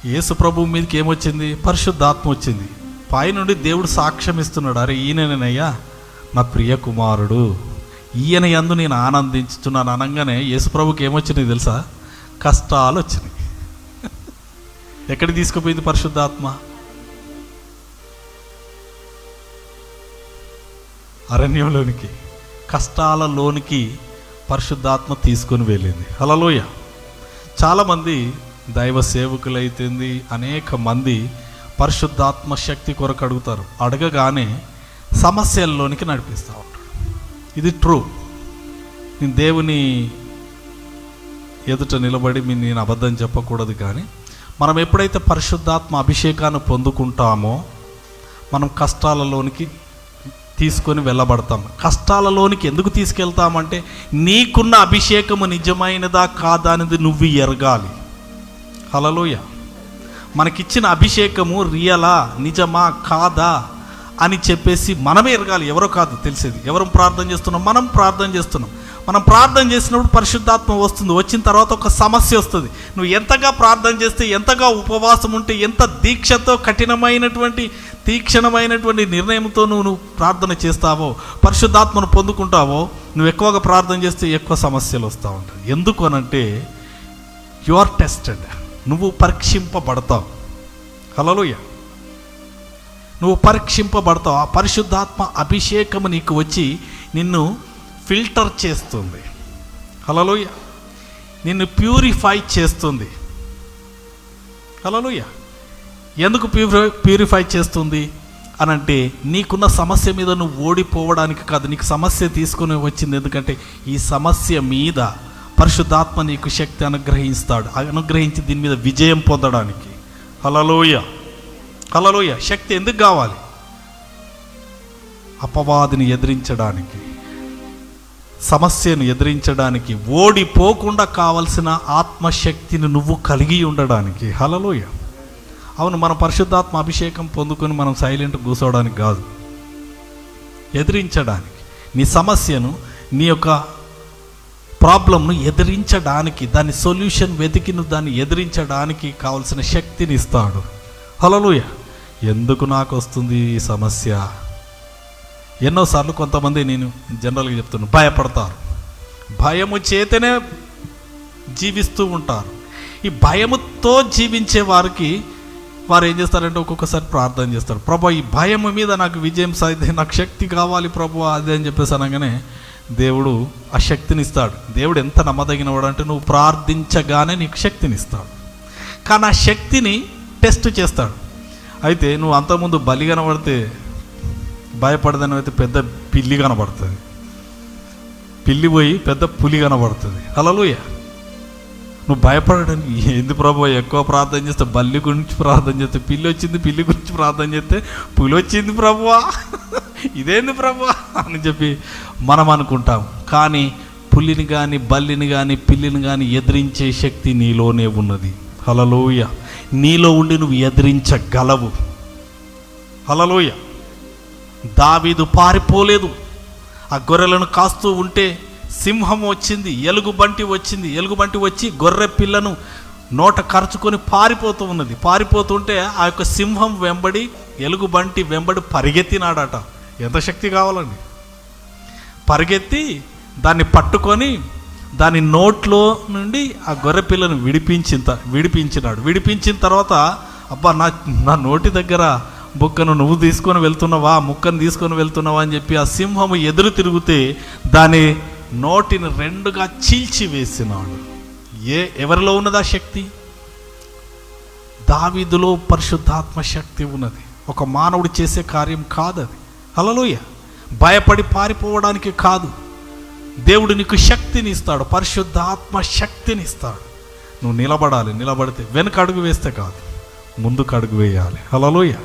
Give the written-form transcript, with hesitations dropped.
యేసు ప్రభువు మీదకి ఏమొచ్చింది? పరిశుద్ధాత్మ వచ్చింది. పైనుండి దేవుడు సాక్ష్యం ఇస్తున్నాడు, అరే ఈయననేనయ్యా నా ప్రియ కుమారుడు, ఈయన యందు నేను ఆనందించుతున్నాను అనగానే యేసు ప్రభుకి ఏమొచ్చినాయి తెలుసా? కష్టాలు వచ్చినాయి. ఎక్కడికి తీసుకుపోయింది పరిశుద్ధాత్మ? అరణ్యంలోనికి, కష్టాలలోనికి పరిశుద్ధాత్మ తీసుకొని వెళ్ళింది. హల్లెలూయా. చాలామంది దైవ సేవకులైతుంది, అనేక మంది పరిశుద్ధాత్మ శక్తి కొరకు అడుగుతారు. అడగగానే సమస్యల్లోనికి నడిపిస్తూ ఉంటాడు. ఇది ట్రూ. నేను దేవుని ఎదుట నిలబడి నేను అబద్ధం చెప్పకూడదు, కానీ మనం ఎప్పుడైతే పరిశుద్ధాత్మ అభిషేకాన్ని పొందుకుంటామో మనం కష్టాలలోనికి తీసుకొని వెళ్ళబడతాం. కష్టాలలోనికి ఎందుకు తీసుకెళ్తామంటే నీకున్న అభిషేకము నిజమైనదా కాదా అనేది నువ్వు ఎరగాలి. హల్లెలూయా. మనకిచ్చిన అభిషేకము రియలా, నిజమా కాదా అని చెప్పేసి మనమే ఎరగాలి. ఎవరో కాదు తెలిసేది. ఎవరు ప్రార్థన చేస్తున్నాం? మనం ప్రార్థన చేస్తున్నాం. మనం ప్రార్థన చేసినప్పుడు పరిశుద్ధాత్మ వస్తుంది. వచ్చిన తర్వాత ఒక సమస్య వస్తుంది. నువ్వు ఎంతగా ప్రార్థన చేస్తే, ఎంతగా ఉపవాసం ఉంటే, ఎంత దీక్షతో కఠినమైనటువంటి తీక్షణమైనటువంటి నిర్ణయంతో నువ్వు ప్రార్థన చేస్తావో, పరిశుద్ధాత్మను పొందుకుంటావో, నువ్వు ఎక్కువగా ప్రార్థన చేస్తే ఎక్కువ సమస్యలు వస్తూ ఉంటాయి. ఎందుకు అనంటే యు ఆర్ టెస్టెడ్. నువ్వు పరీక్షింపబడతావు. హల్లెలూయా. నువ్వు పరీక్షింపబడతావు. ఆ పరిశుద్ధాత్మ అభిషేకము నీకు వచ్చి నిన్ను ఫిల్టర్ చేస్తుంది. హల్లెలూయా. నిన్ను ప్యూరిఫై చేస్తుంది. హల్లెలూయా. ఎందుకు ప్యూరిఫై చేస్తుంది అనంటే నీకున్న సమస్య మీద నువ్వు ఓడిపోవడానికి కాదు. నీకు సమస్య తీసుకుని వచ్చింది ఎందుకంటే ఈ సమస్య మీద పరిశుద్ధాత్మ నీకు శక్తి అనుగ్రహిస్తాడు. అనుగ్రహించి దీని మీద విజయం పొందడానికి. హల్లెలూయా. హల్లెలూయా. శక్తి ఎందుకు కావాలి? అపవాదిని ఎదిరించడానికి, సమస్యను ఎదిరించడానికి, ఓడిపోకుండా కావలసిన ఆత్మశక్తిని నువ్వు కలిగి ఉండడానికి. హల్లెలూయా. అవును, మన పరిశుద్ధాత్మ అభిషేకం పొందుకొని మనం సైలెంట్ కూర్చోవడానికి కాదు, ఎదిరించడానికి. నీ సమస్యను, నీ యొక్క ప్రాబ్లంను ఎదిరించడానికి, దాని సొల్యూషన్ వెతికి నువ్వు దాన్ని ఎదిరించడానికి కావలసిన శక్తిని ఇస్తాడు. హల్లెలూయా. ఎందుకు నాకు వస్తుంది ఈ సమస్య? ఎన్నోసార్లు కొంతమంది, నేను జనరల్గా చెప్తున్నాను, భయపడతారు. భయము చేతనే జీవిస్తూ ఉంటారు. ఈ భయముతో జీవించే వారికి వారు ఏం చేస్తారంటే ఒక్కొక్కసారి ప్రార్థన చేస్తారు, ప్రభు ఈ భయం మీద నాకు విజయం సాధించే, నాకు శక్తి కావాలి ప్రభు అదే అని చెప్పేసి అనగానే దేవుడు ఆ శక్తిని ఇస్తాడు. దేవుడు ఎంత నమ్మదగినవాడు అంటే నువ్వు ప్రార్థించగానే నీకు శక్తిని ఇస్తాడు. కానీ ఆ శక్తిని టెస్ట్ చేస్తాడు. అయితే నువ్వు అంతకుముందు బలి కనబడితే భయపడదని అయితే పెద్ద పిల్లి కనబడుతుంది, పిల్లి పోయి పెద్ద పులి కనబడుతుంది. హల్లెలూయా. నువ్వు భయపడడానికి ఏంది ప్రభు, ఎక్కువ ప్రార్థన చేస్తే బల్లి గురించి ప్రార్థన చేస్తే పిల్లి వచ్చింది, పిల్లి గురించి ప్రార్థన చేస్తే పులి వచ్చింది ప్రభువా, ఇదేంది ప్రభువా అని చెప్పి మనం అనుకుంటాం. కానీ పులిని కానీ, బల్లిని కానీ, పిల్లిని కానీ ఎదిరించే శక్తి నీలోనే ఉన్నది. హల్లెలూయా. నీలో ఉండి నువ్వు ఎదిరించగలవు. హల్లెలూయా. దావీదు పారిపోలేదు. ఆ గొర్రెలను కాస్తూ ఉంటే సింహం వచ్చింది, ఎలుగుబంటి వచ్చింది. ఎలుగుబంటి వచ్చి గొర్రె పిల్లను నోట కరుచుకొని పారిపోతూ ఉన్నది. పారిపోతుంటే ఆ యొక్క సింహం వెంబడి, ఎలుగుబంటి వెంబడి పరిగెత్తినాడట. ఎంత శక్తి కావాలండి! పరిగెత్తి దాన్ని పట్టుకొని దాని నోట్లో నుండి ఆ గొర్రె పిల్లను విడిపించినాడు. విడిపించిన తర్వాత అబ్బా నా నోటి దగ్గర బుక్కను నువ్వు తీసుకొని వెళ్తున్నావా, ముక్కను తీసుకొని వెళ్తున్నావా అని చెప్పి ఆ సింహము ఎదురు తిరిగితే దాని నోటిని రెండుగా చీల్చివేసినాడు. ఎవరిలో ఉన్నదా శక్తి? దావీదులో పరిశుద్ధాత్మ శక్తి ఉన్నది. ఒక మానవుడు చేసే కార్యం కాదు అది. హల్లెలూయా. భయపడి పారిపోవడానికి కాదు. దేవుడు నీకు శక్తిని ఇస్తాడు, పరిశుద్ధాత్మ శక్తిని ఇస్తాడు. నువ్వు నిలబడాలి. నిలబడితే వెనక అడుగు వేస్తే కాదు, ముందుకు అడుగు వేయాలి. హల్లెలూయా.